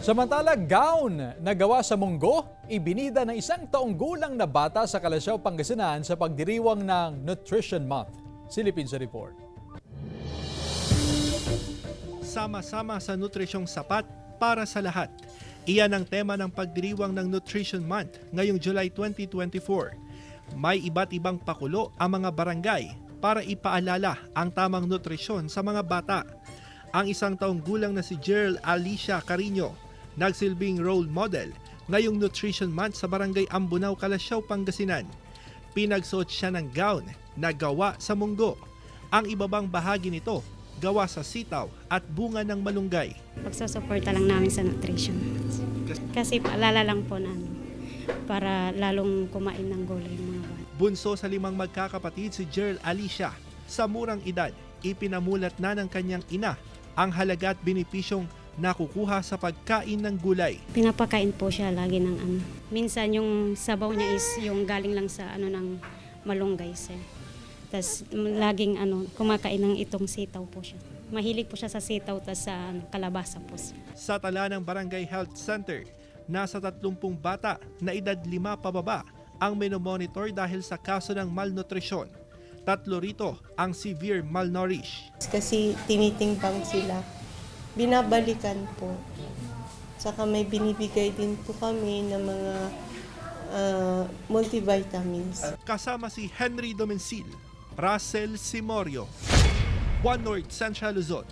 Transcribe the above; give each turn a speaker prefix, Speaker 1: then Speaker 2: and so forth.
Speaker 1: Samantala, gown na gawa sa munggo, ibinida ng 1 taong gulang na bata sa Calasiao, Pangasinan sa pagdiriwang ng Nutrition Month. Silipin sa report.
Speaker 2: Sama-sama sa nutrisyong sapat para sa lahat. Iyan ang tema ng pagdiriwang ng Nutrition Month ngayong July 2024. May iba't ibang pakulo ang mga barangay para ipaalala ang tamang nutrisyon sa mga bata. Ang 1 taong gulang na si Gerald Alicia Carino, nagsilbing role model ngayong Nutrition Month sa Barangay Ambunao, Calasiao, Pangasinan. Pinagsuot siya ng gown na gawa sa munggo. Ang ibabang bahagi nito gawa sa sitaw at bunga ng malunggay.
Speaker 3: Pagsusuporta lang namin sa nutrition. Kasi paalala lang po na para lalong kumain ng gulay yung mga bata.
Speaker 2: Bunso sa 5 magkakapatid si Gerald Alicia. Sa murang edad, ipinamulat na ng kanyang ina ang halaga at benepisyong nakukuha sa pagkain ng gulay.
Speaker 3: Pinapakain po siya lagi ng Minsan yung sabaw niya is yung galing lang sa ng malunggay sir. Tas laging kumakain ng itong sitaw po siya. Mahilig po siya sa sitaw tas sa kalabasa po siya.
Speaker 2: Sa tala ng Barangay Health Center, nasa 30 bata na edad 5 pababa ang minomonitor dahil sa kaso ng malnutrisyon. 3 rito ang severe malnourished.
Speaker 4: Kasi tinitimbang sila, binabalikan po. Saka may binibigay din po kami ng mga multivitamins.
Speaker 2: Kasama si Henry Domencil, Russell Simorio, One North Central Luzon.